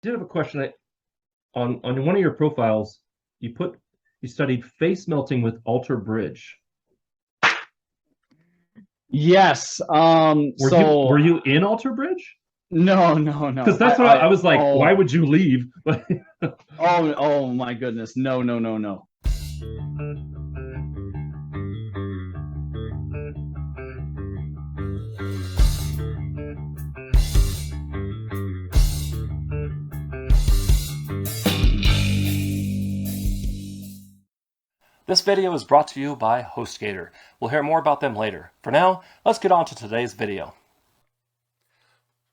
did have a question. On one of your profiles, you studied face melting with Alter Bridge. Yes. Were you in Alter Bridge? No, no, Because no. that's what I was like. Why Oh, would you leave? oh my goodness. No, no, no, no. This video is brought to you by HostGator. We'll hear more about them later. For now, let's get on to today's video.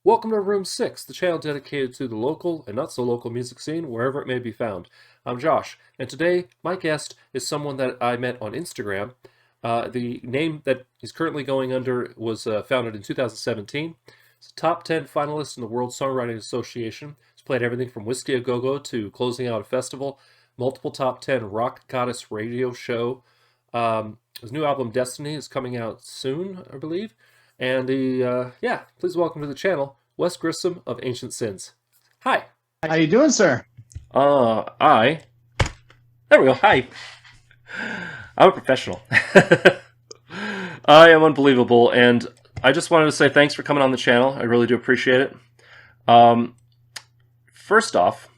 Welcome to Room 6, the channel dedicated to the local and not so local music scene, wherever it may be found. I'm Josh, and today my guest is someone that I met on Instagram. The name that he's currently going under was founded in 2017. He's a top 10 finalist in the World Songwriting Association. He's played everything from Whiskey A Go Go to closing out a festival, multiple top 10 rock goddess radio show. His new album Destiny is coming out soon, I believe. And please welcome to the channel, Wes Grissom of Ancient Sins. Hi. How you doing, sir? There we go. Hi. I'm a professional. I am unbelievable, and I just wanted to say thanks for coming on the channel. I really do appreciate it. First off,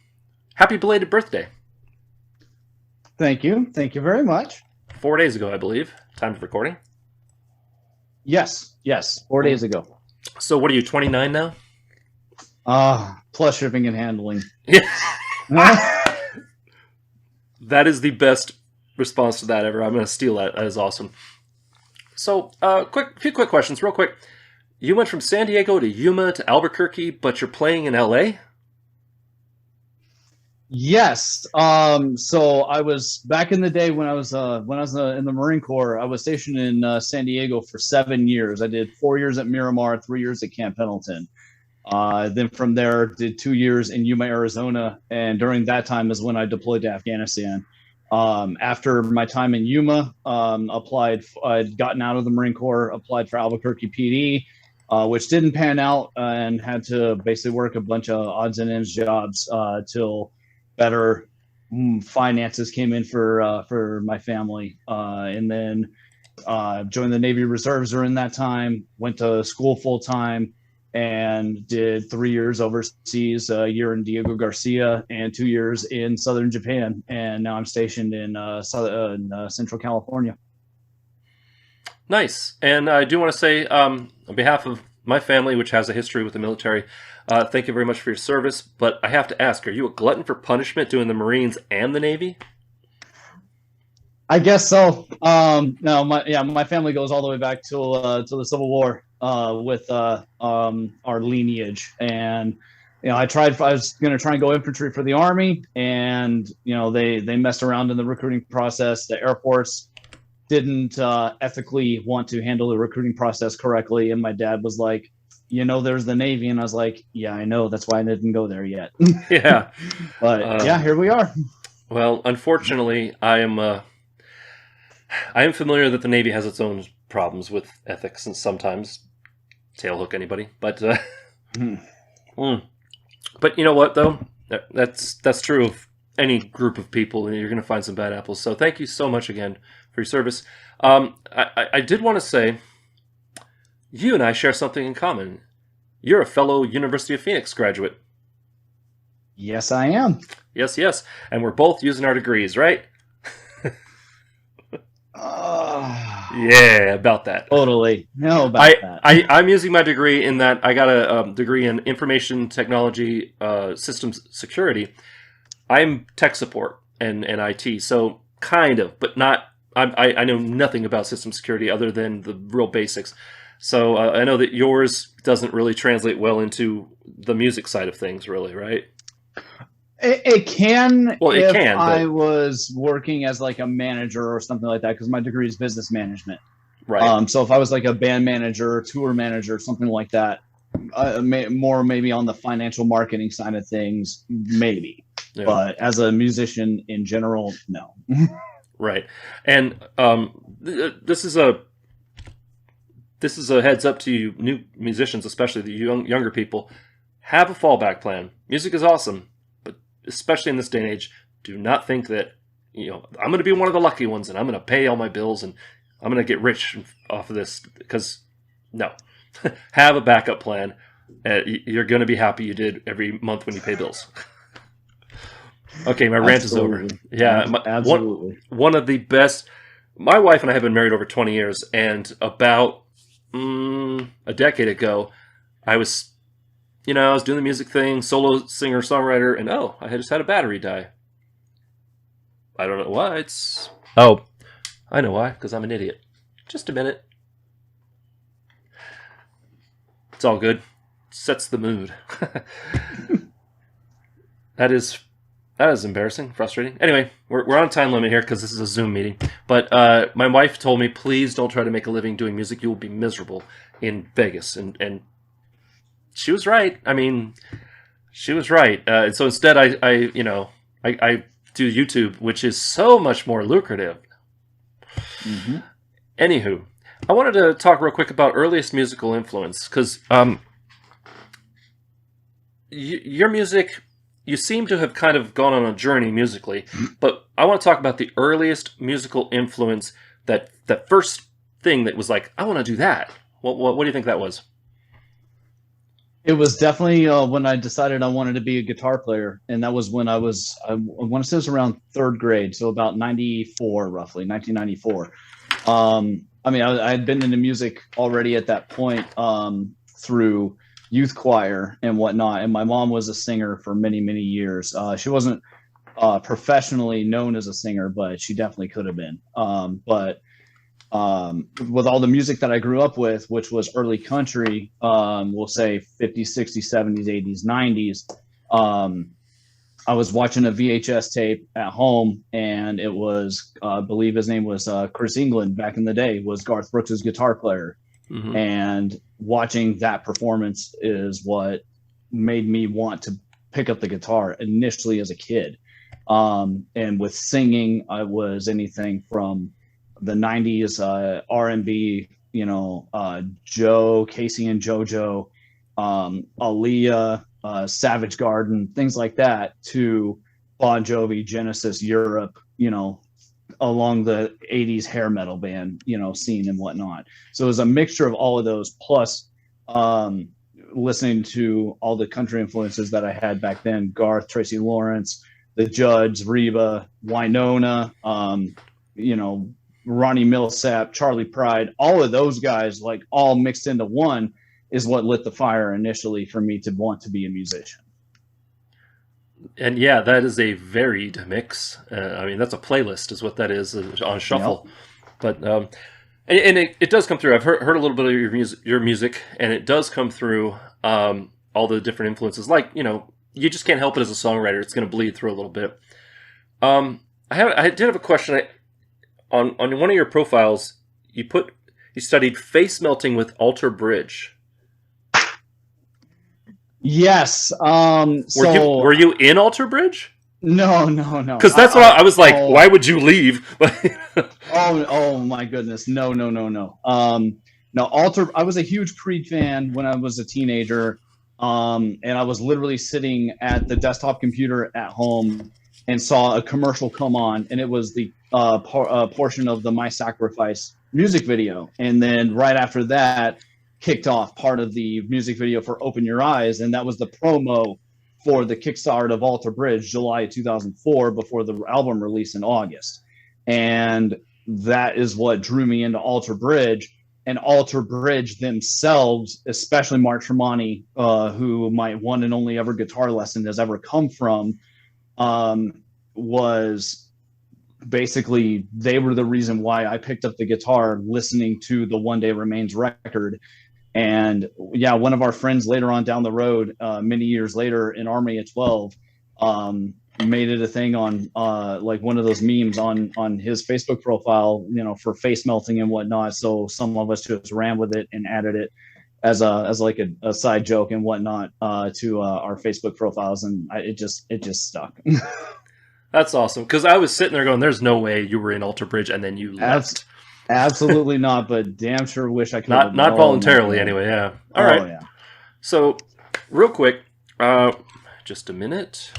happy belated birthday. Thank you. Thank you very much. 4 days ago, I believe. Time of recording. Yes. 4 days ago. So what are you, 29 now? Plus shipping and handling. Yeah. That is the best response to that ever. I'm going to steal that. That is awesome. So, few quick questions, real quick. You went from San Diego to Yuma to Albuquerque, but you're playing in LA? Yes. So I was back in the day when I was in the Marine Corps. I was stationed in San Diego for 7 years. I did 4 years at Miramar, 3 years at Camp Pendleton. Then from there, did 2 years in Yuma, Arizona, and during that time is when I deployed to Afghanistan. After my time in Yuma, I'd gotten out of the Marine Corps, applied for Albuquerque PD, which didn't pan out, and had to basically work a bunch of odds and ends jobs till better finances came in for my family, and then joined the Navy Reserves during that time. Went to school full time and did 3 years overseas, a year in Diego Garcia and 2 years in southern Japan. And now I'm stationed in Central California. Nice. And I do want to say, on behalf of my family, which has a history with the military, thank you very much for your service. But I have to ask, are you a glutton for punishment doing the Marines and the Navy? I guess so. No, my family goes all the way back to the Civil War with our lineage, and I was going to try and go infantry for the Army, and they messed around in the recruiting process. The Air Force didn't ethically want to handle the recruiting process correctly, and my dad was like, there's the Navy, and I was like, yeah, I know, that's why I didn't go there yet. Yeah. But here we are. Well, unfortunately, I am familiar that the Navy has its own problems with ethics and sometimes tailhook anybody. But but you know what though? That's true of any group of people. You're going to find some bad apples. So thank you so much again for your service. I did want to say, you and I share something in common. You're a fellow University of Phoenix graduate. Yes, I am. Yes. And we're both using our degrees, right? Yeah, about that. Totally. No, about that. I'm using my degree in that I got a degree in information technology systems security. I'm tech support and IT, so kind of, but not. I know nothing about system security other than the real basics. So I know that yours doesn't really translate well into the music side of things, really, right? It can. Well, it can. I was working as like a manager or something like that, because my degree is business management. Right. So if I was like a band manager, tour manager, something like that, more maybe on the financial marketing side of things, maybe. Yeah. But as a musician in general, no. Right. And this is a heads up to you new musicians, especially the younger people. have a fallback plan. Music is awesome, but especially in this day and age, do not think that, I'm going to be one of the lucky ones and I'm going to pay all my bills and I'm going to get rich off of this, because no. Have a backup plan. You're going to be happy you did every month when you pay bills. Okay, my rant is over. Yeah, absolutely. One of the best. My wife and I have been married over 20 years, and about a decade ago, I was doing the music thing, solo singer songwriter, and I had just had a battery die. I don't know why. I know why, because I'm an idiot. Just a minute. It's all good. Sets the mood. That is embarrassing, frustrating. Anyway, we're on a time limit here because this is a Zoom meeting. But my wife told me, please don't try to make a living doing music. You will be miserable in Vegas. And she was right. I mean, she was right. And so instead, I do YouTube, which is so much more lucrative. Mm-hmm. Anywho, I wanted to talk real quick about earliest musical influence, because your music, you seem to have kind of gone on a journey musically, but I want to talk about the earliest musical influence, that first thing that was like, I want to do that. What do you think that was? It was definitely when I decided I wanted to be a guitar player, and that was when I want to say it was around third grade, so about 94, roughly 1994. I mean, I had been into music already at that point through youth choir and whatnot, and my mom was a singer for many, many years. She wasn't professionally known as a singer, but she definitely could have been. But with all the music that I grew up with, which was early country, we'll say 50s, 60s, 70s, 80s, 90s, I was watching a VHS tape at home, and it was, I believe his name was Chris England back in the day, was Garth Brooks' guitar player. Mm-hmm. And watching that performance is what made me want to pick up the guitar initially as a kid. And with singing, I was anything from the 90s R&B, Joe, Casey and JoJo, Aaliyah, Savage Garden, things like that, to Bon Jovi, Genesis, Europe, along the 80s hair metal band, scene and whatnot. So it was a mixture of all of those, plus listening to all the country influences that I had back then: Garth, Tracy Lawrence, The Judds, Reba, Winona, Ronnie Millsap, Charlie Pride, all of those guys, like all mixed into one, is what lit the fire initially for me to want to be a musician. And yeah, that is a varied mix. I mean, that's a playlist is what that is on shuffle. Yep. But and it does come through. I've heard a little bit of your music, and it does come through all the different influences. Like, you just can't help it as a songwriter. It's going to bleed through a little bit. I did have a question. On one of your profiles, you studied face melting with Alter Bridge. Yes. Were you in Alter Bridge? No. Because that's what I was like. Why would you leave? Oh my goodness. No. No, Alter. I was a huge Creed fan when I was a teenager, and I was literally sitting at the desktop computer at home and saw a commercial come on, and it was the portion of the My Sacrifice music video, and then right after that kicked off part of the music video for Open Your Eyes, and that was the promo for the Kickstart of Alter Bridge, July 2004, before the album release in August. And that is what drew me into Alter Bridge. And Alter Bridge themselves, especially Mark Tremonti, who my one and only ever guitar lesson has ever come from, was basically, they were the reason why I picked up the guitar listening to the One Day Remains record. And yeah, one of our friends later on down the road, many years later in Army at 12, made it a thing on like one of those memes on his Facebook profile, for face melting and whatnot. So some of us just ran with it and added it as like a side joke and whatnot to our Facebook profiles, and it just stuck. That's awesome, because I was sitting there going, "There's no way you were in Alter Bridge and then you left." Absolutely not, but damn sure wish I could. Not voluntarily anyway. Yeah. All right. Yeah. So, real quick, Just a minute.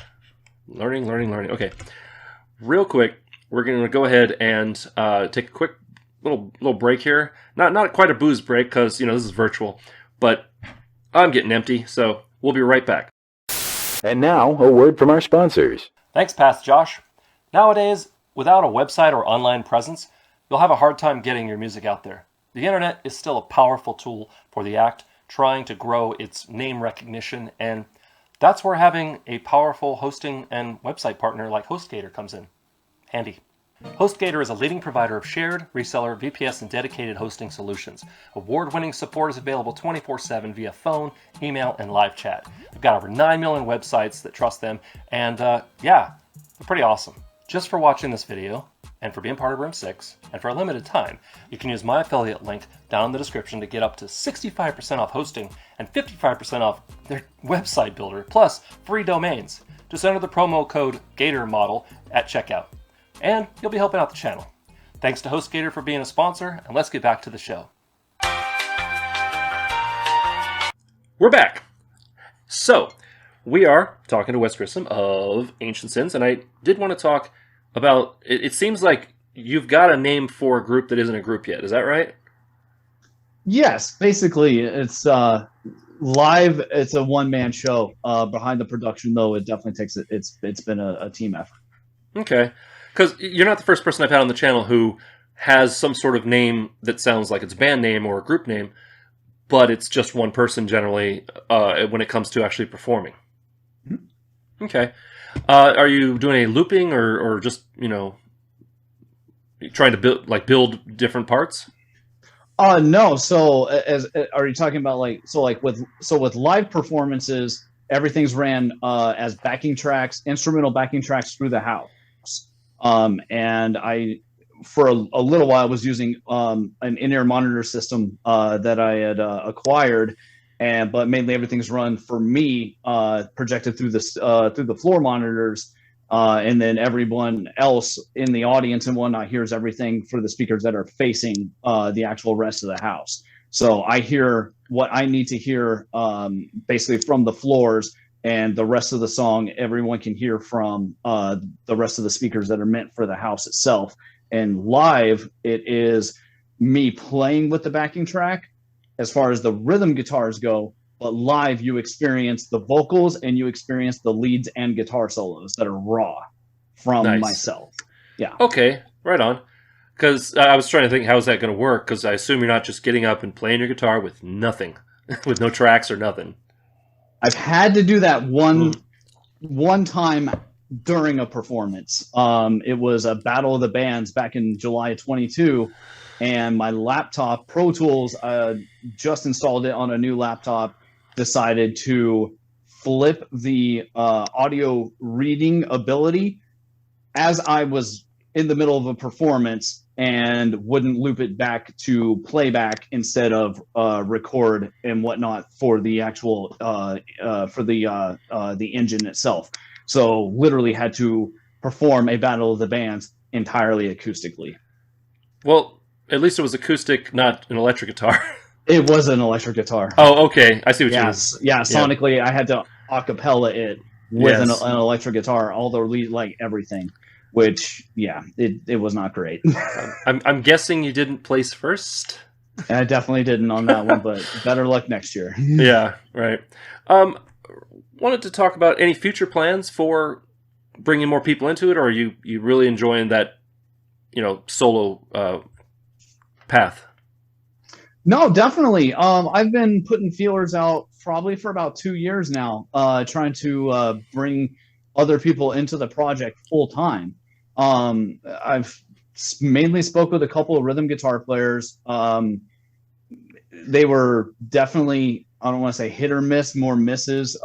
Learning. Okay. Real quick, we're going to go ahead and take a quick little break here. Not quite a booze break because, this is virtual, but I'm getting empty, so we'll be right back. And now, a word from our sponsors. Thanks, Path Josh. Nowadays, without a website or online presence, you'll have a hard time getting your music out there. The internet is still a powerful tool for the act, trying to grow its name recognition, and that's where having a powerful hosting and website partner like HostGator comes in handy. HostGator is a leading provider of shared, reseller, VPS, and dedicated hosting solutions. Award-winning support is available 24/7 via phone, email, and live chat. They've got over 9 million websites that trust them, and they're pretty awesome. Just for watching this video, and for being part of Room 6, and for a limited time, you can use my affiliate link down in the description to get up to 65% off hosting and 55% off their website builder, plus free domains. Just enter the promo code GATORMODEL at checkout, and you'll be helping out the channel. Thanks to HostGator for being a sponsor, and let's get back to the show. We're back. So, we are talking to Wes Grissom of Ancient Sins, and I did want to talk about, it seems like you've got a name for a group that isn't a group yet. Is that right? Yes, basically, it's live. It's a one-man show. Behind the production, though, it definitely takes it. It's been a team effort. Okay, because you're not the first person I've had on the channel who has some sort of name that sounds like it's a band name or a group name, but it's just one person generally when it comes to actually performing. Mm-hmm. Okay. Are you doing a looping or just, trying to build different parts? No. So are you talking about with live performances, everything's ran as backing tracks, instrumental backing tracks through the house. And I, for a little while, was using an in-ear monitor system that I had acquired. But mainly everything's run for me, projected through the floor monitors, and then everyone else in the audience and whatnot hears everything for the speakers that are facing the actual rest of the house. So I hear what I need to hear, basically from the floors, and the rest of the song everyone can hear from the rest of the speakers that are meant for the house itself. And live, it is me playing with the backing track as far as the rhythm guitars go, but live you experience the vocals and you experience the leads and guitar solos that are raw from myself. Yeah. Okay, right on. Because I was trying to think, how is that going to work? Because I assume you're not just getting up and playing your guitar with nothing, with no tracks or nothing. I've had to do that one time during a performance. It was a Battle of the Bands back in July of 22. And my laptop, Pro Tools, just installed it on a new laptop, decided to flip the audio reading ability as I was in the middle of a performance and wouldn't loop it back to playback instead of record and whatnot for the actual, for the engine itself. So literally had to perform a Battle of the Bands entirely acoustically. Well, at least it was acoustic, not an electric guitar. It was an electric guitar. Oh, okay. I see what you mean. Yeah, sonically, I had to acapella it with an electric guitar, all the lead, everything, which, it was not great. I'm guessing you didn't place first? I definitely didn't on that one, but better luck next year. Yeah, right. Wanted to talk about any future plans for bringing more people into it, or are you really enjoying that, solo path? No, definitely. I've been putting feelers out probably for about 2 years now, trying to bring other people into the project full time. I've mainly spoke with a couple of rhythm guitar players. They were definitely, I don't want to say hit or miss, more misses,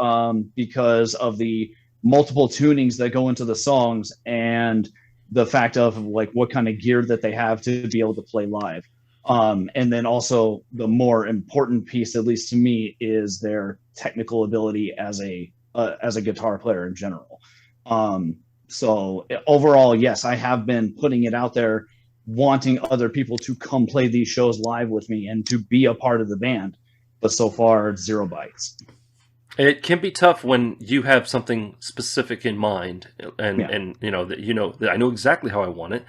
because of the multiple tunings that go into the songs and the fact of what kind of gear that they have to be able to play live. And then also the more important piece, at least to me, is their technical ability as a guitar player in general. So overall, yes, I have been putting it out there, wanting other people to come play these shows live with me and to be a part of the band. But so far, it's 0 bites. It can be tough when you have something specific in mind, and Yeah. that I know exactly how I want it,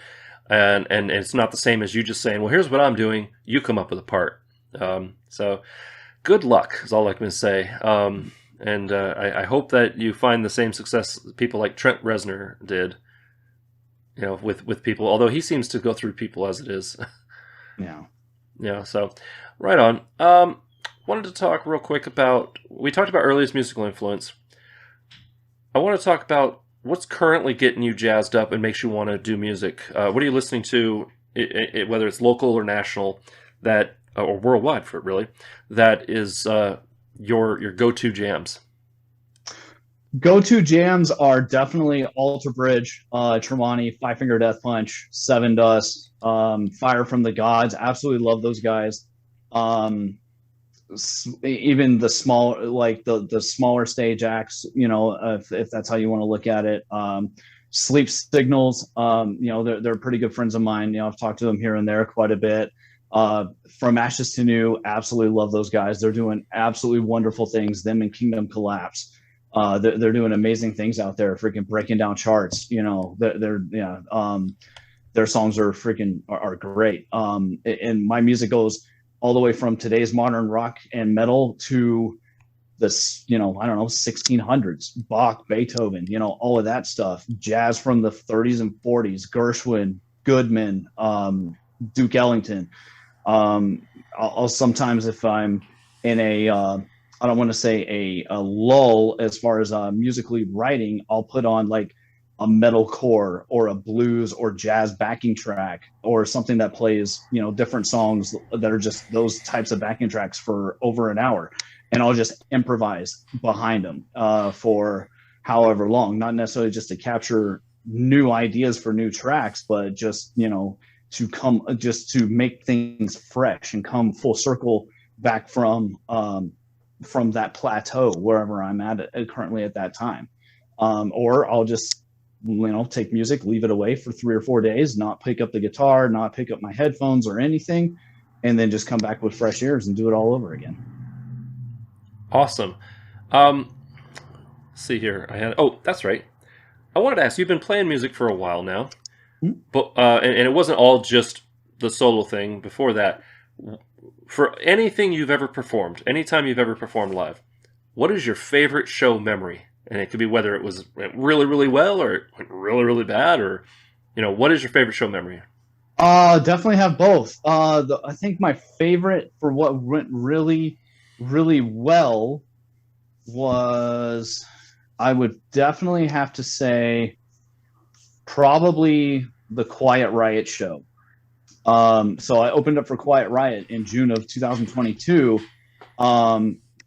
and it's not the same as you just saying, "Well, here's what I'm doing. You come up with a part." So good luck is all I can say. And I hope that you find the same success people like Trent Reznor did. With people, although he seems to go through people as it is. Yeah. Yeah, so right on. Wanted to talk real quick about, we talked about earliest musical influence. I want to talk about what's currently getting you jazzed up and makes you want to do music. What are you listening to, whether it's local or national, that or worldwide for it really, that is your go-to jams? Go-to jams are definitely Alter Bridge, Tremonti, Five Finger Death Punch, Seven Dust, Fire from the Gods. Absolutely love those guys. Even the small, like the smaller stage acts, if that's how you want to look at it. Sleep Signals, they're pretty good friends of mine. I've talked to them here and there quite a bit. From Ashes to New, absolutely love those guys. They're doing absolutely wonderful things. Them and Kingdom Collapse. They're doing amazing things out there, freaking breaking down charts. Their songs are are great. And my music goes all the way from today's modern rock and metal to this, I don't know, 1600s, Bach, Beethoven, all of that stuff. Jazz from the 30s and 40s, Gershwin, Goodman, Duke Ellington. I'll sometimes, if I'm in I don't want to say a lull as far as musically writing, I'll put on like a metalcore or a blues or jazz backing track or something that plays, different songs that are just those types of backing tracks for over an hour. And I'll just improvise behind them for however long, not necessarily just to capture new ideas for new tracks, but just, to make things fresh and come full circle back from that plateau wherever I'm at currently at that time. Or I'll just take music, leave it away for 3 or 4 days, not pick up the guitar, not pick up my headphones or anything, and then just come back with fresh ears and do it all over again. Awesome. See here, that's right. I wanted to ask, you've been playing music for a while now, but and it wasn't all just the solo thing before that. For anything you've ever performed, anytime you've ever performed live, what is your favorite show memory? And it could be whether it went really, really well or it went really, really bad, or, what is your favorite show memory? Definitely have both. I think my favorite for what went really, really well was, I would definitely have to say, probably the Quiet Riot show. So I opened up for Quiet Riot in June of 2022.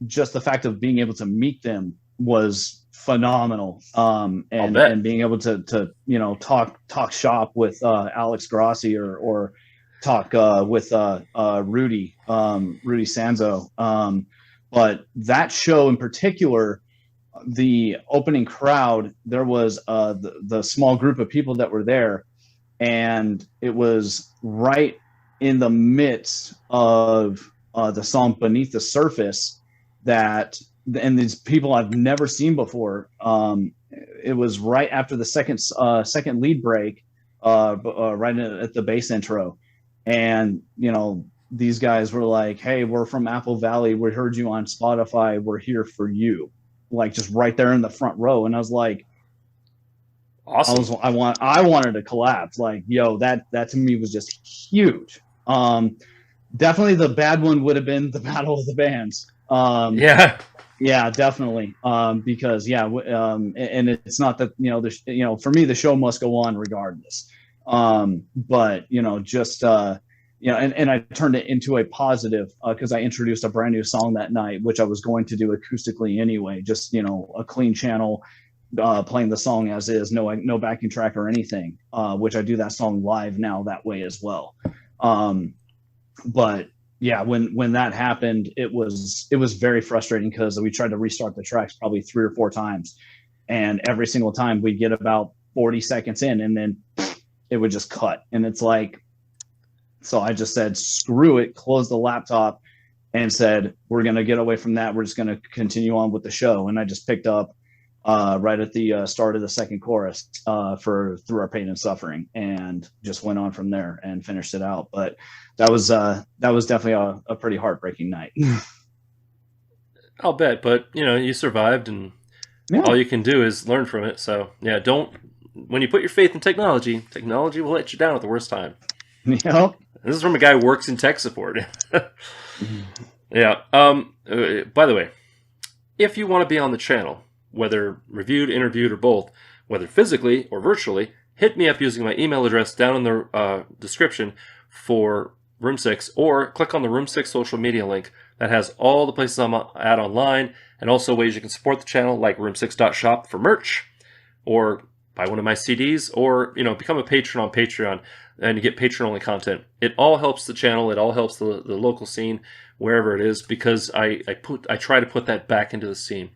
Just the fact of being able to meet them was phenomenal. And being able to talk shop with Alex Grassi or talk with Rudy Sanzo. But that show in particular, the opening crowd, there was the small group of people that were there, and it was right in the midst of the song Beneath the Surface, and these people I've never seen before. It was right after the second lead break, right at the bass intro. And, these guys were like, "Hey, we're from Apple Valley. We heard you on Spotify. We're here for you." Like just right there in the front row. And I was like, awesome. I wanted to collapse. Like, yo, that to me was just huge. Definitely the bad one would have been the Battle of the Bands. Yeah, definitely. Because and it's not that, for me, the show must go on regardless. But just and I turned it into a positive because I introduced a brand new song that night, which I was going to do acoustically anyway, just a clean channel, playing the song as is, no backing track or anything, which I do that song live now that way as well. But yeah, when that happened, it was very frustrating because we tried to restart the tracks probably 3 or 4 times, and every single time we'd get about 40 seconds in, and then it would just cut. And it's like, so I just said, screw it, close the laptop, and said, we're going to get away from that. We're just going to continue on with the show. And I just picked up right at the start of the second chorus for Through Our Pain and Suffering, and just went on from there and finished it out. But that was definitely a pretty heartbreaking night. I'll bet, but you survived, and all you can do is learn from it. So yeah, when you put your faith in technology will let you down at the worst time. Yep. This is from a guy who works in tech support. Yeah. By the way, if you want to be on the channel, whether reviewed, interviewed, or both, whether physically or virtually, hit me up using my email address down in the description for Room 6, or click on the Room 6 social media link that has all the places I'm at online, and also ways you can support the channel, like room6.shop for merch, or buy one of my CDs, or become a patron on Patreon and you get patron-only content. It all helps the channel. It all helps the local scene, wherever it is, because I try to put that back into the scene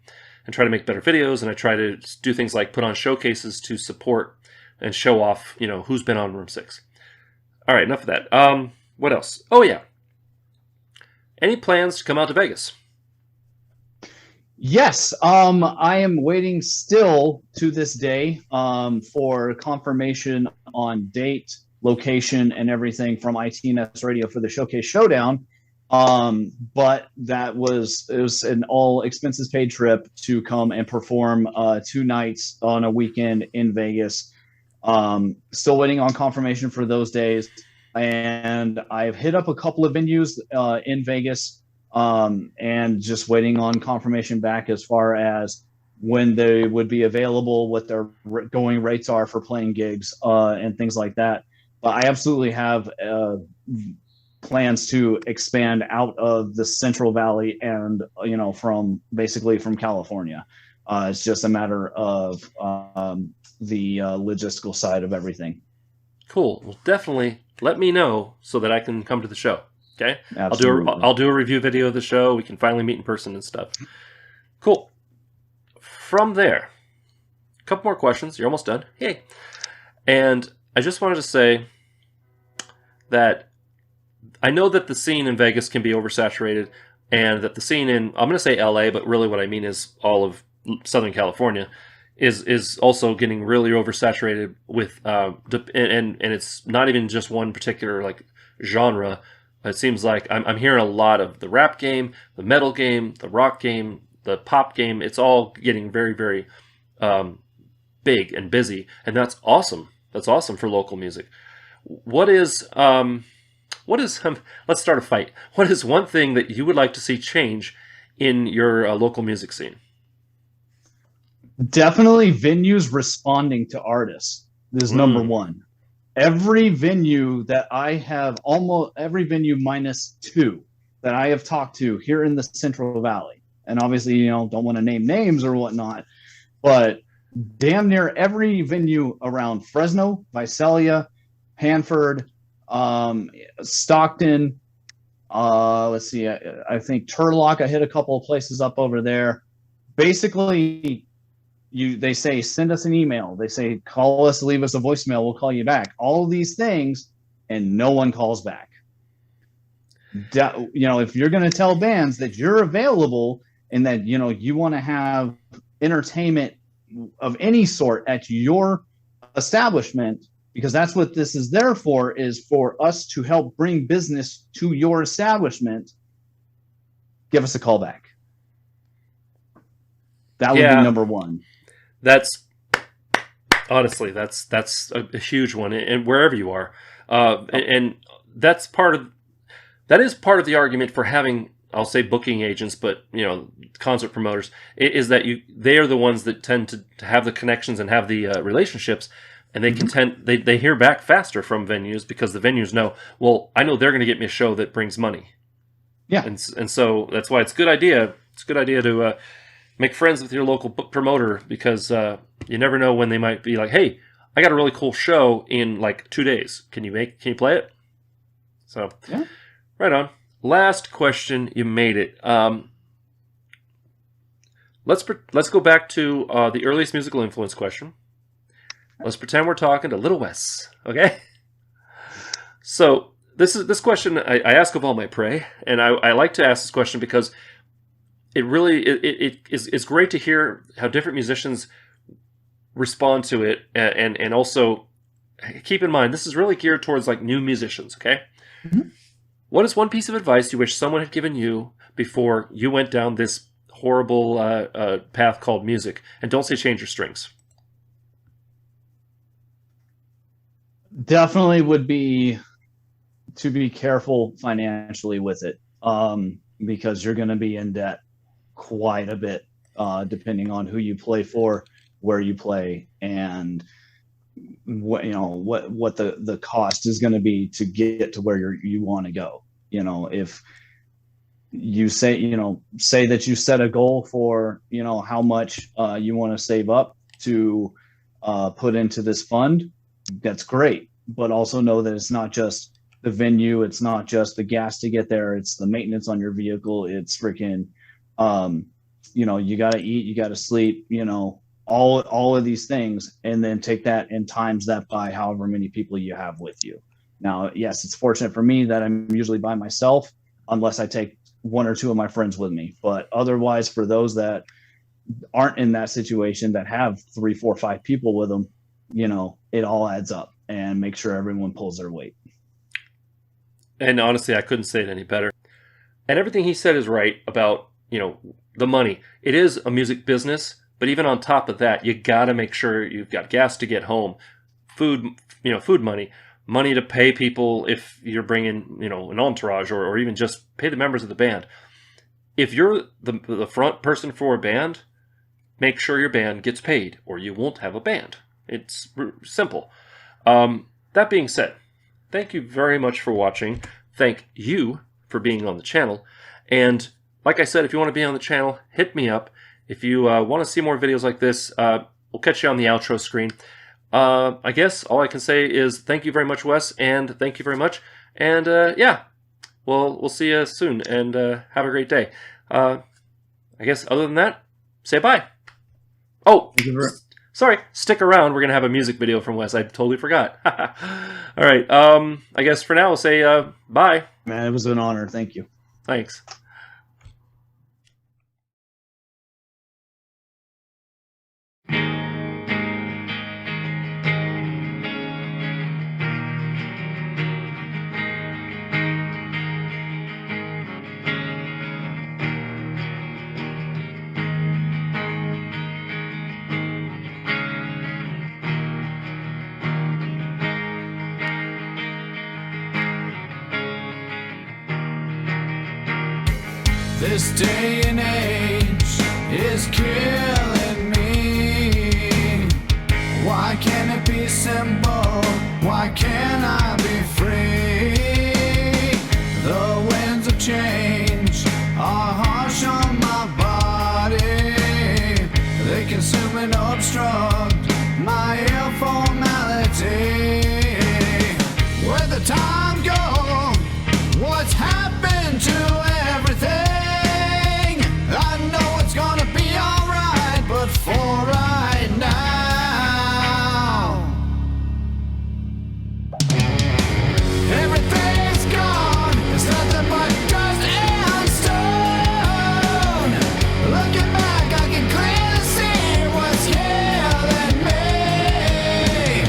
and try to make better videos, and I try to do things like put on showcases to support and show off, who's been on Room 6. All right, enough of that. What else? Oh, yeah. Any plans to come out to Vegas? Yes, I am waiting still to this day for confirmation on date, location, and everything from ITNS Radio for the Showcase Showdown. But it was an all expenses paid trip to come and perform 2 nights on a weekend in Vegas. Still waiting on confirmation for those days. And I've hit up a couple of venues in Vegas, and just waiting on confirmation back as far as when they would be available, what their going rates are for playing gigs, and things like that. But I absolutely have plans to expand out of the Central Valley and, from California. It's just a matter of the logistical side of everything. Cool. Well, definitely let me know so that I can come to the show. Okay. Absolutely. I'll do a review video of the show. We can finally meet in person and stuff. Cool. From there, a couple more questions. You're almost done. Yay. And I just wanted to say that I know that the scene in Vegas can be oversaturated, and that the scene in, I'm going to say LA, but really what I mean is all of Southern California, is also getting really oversaturated with, and it's not even just one particular genre. It seems like I'm hearing a lot of the rap game, the metal game, the rock game, the pop game. It's all getting very, very big and busy, and that's awesome. That's awesome for local music. Let's start a fight. What is one thing that you would like to see change in your local music scene? Definitely venues responding to artists. This is number one. Every venue that I have, almost every venue minus 2 that I have talked to here in the Central Valley, and obviously, don't want to name names or whatnot, but damn near every venue around Fresno, Visalia, Hanford, Stockton, let's see, I think Turlock, I hit a couple of places up over there. Basically, they say, send us an email. They say, call us, leave us a voicemail, we'll call you back. All of these things, and no one calls back. If you're going to tell bands that you're available and that, you want to have entertainment of any sort at your establishment, because that's what this is there for, is for us to help bring business to your establishment, give us a call back. That would be number one. That's honestly, that's a huge one, and wherever you are, and that is part of the argument for having, I'll say, booking agents, but concert promoters, is that they are the ones that tend to have the connections and have the relationships, and they they hear back faster from venues, because the venues know, well, I know they're going to get me a show that brings money. Yeah, and so that's why it's a good idea. It's a good idea to make friends with your local promoter, because you never know when they might be like, hey, I got a really cool show in 2 days. Can you play it? So, yeah. Right on. Last question. You made it. Let's go back to the earliest musical influence question. Let's pretend we're talking to Little Wes. Okay. So this question I ask of all my prey, and I like to ask this question because it really it's great to hear how different musicians respond to it, and also keep in mind this is really geared towards like new musicians. Okay, What is one piece of advice you wish someone had given you before you went down this horrible path called music? And don't say change your strings. Definitely would be to be careful financially with it, because you're going to be in debt quite a bit, depending on who you play for, where you play, and what the cost is going to be to get to where you want to go. If you say that you set a goal for how much you want to save up to put into this fund, that's great, but also know that it's not just the venue, it's not just the gas to get there, it's the maintenance on your vehicle, it's freaking you got to eat, you got to sleep, all of these things, and then take that and times that by however many people you have with you. Now, yes, it's fortunate for me that I'm usually by myself, unless I take one or two of my friends with me. But otherwise, for those that aren't in that situation, that have 3, 4, 5 people with them, it all adds up, and make sure everyone pulls their weight. And honestly, I couldn't say it any better. And everything he said is right about, the money. It is a music business, but even on top of that, you got to make sure you've got gas to get home, food money to pay people if you're bringing, an entourage, or even just pay the members of the band. If you're the front person for a band, make sure your band gets paid, or you won't have a band. It's simple. That being said, thank you very much for watching. Thank you for being on the channel. And like I said, if you want to be on the channel, hit me up. If you want to see more videos like this, we'll catch you on the outro screen. I guess all I can say is thank you very much, Wes, and thank you very much. And yeah, we'll see you soon, and have a great day. I guess other than that, say bye. Oh, sorry, stick around. We're going to have a music video from Wes. I totally forgot. All right, I guess for now, we'll say bye. Man, it was an honor. Thank you. Thanks. This day and age is killing me. Why can't it be simple? Why can't I be free? The winds of change are harsh on my body. They consume and obstruct my informality. Where'd the time go? What's happened to everything? I know it's gonna be alright, but for right now, everything's gone. It's nothing but dust and stone. Looking back, I can clearly see what's killing me.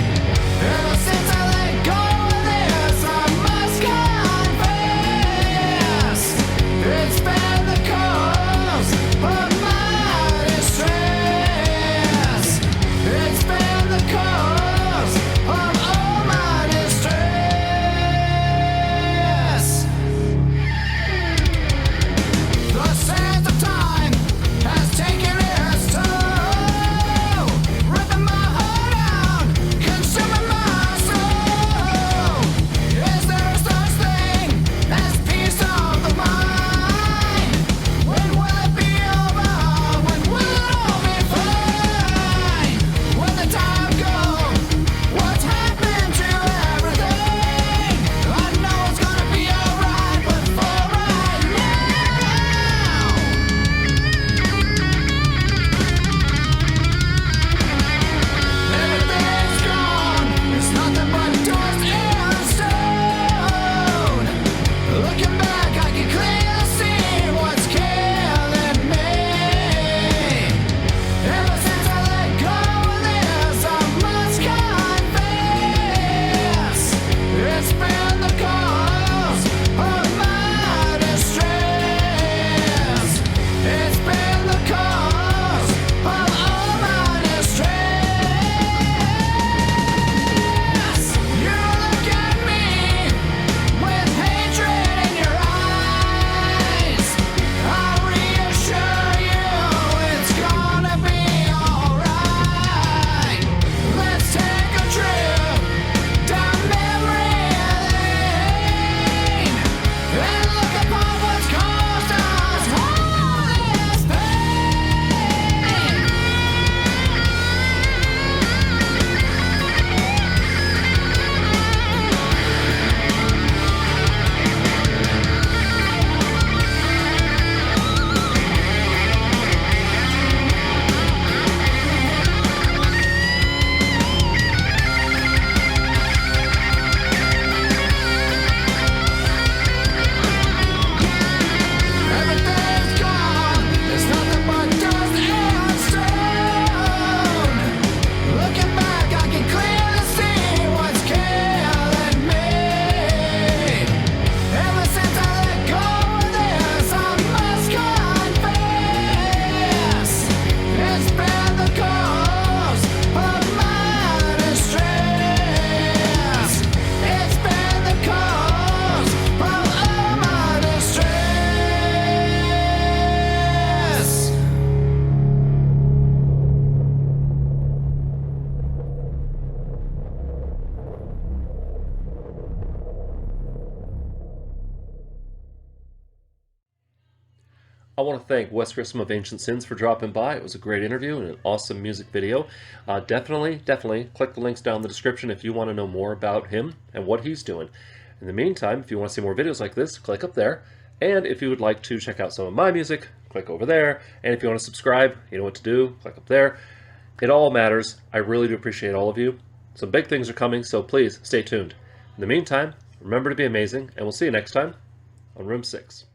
Ever since I let go of this, I must confess, I want to thank Wes Grissom of Ancient Sins for dropping by. It was a great interview and an awesome music video. Definitely click the links down in the description if you want to know more about him and what he's doing. In the meantime, if you want to see more videos like this, click up there. And if you would like to check out some of my music, click over there. And if you want to subscribe, you know what to do, click up there. It all matters. I really do appreciate all of you. Some big things are coming, so please stay tuned. In the meantime, remember to be amazing, and we'll see you next time on Room 6.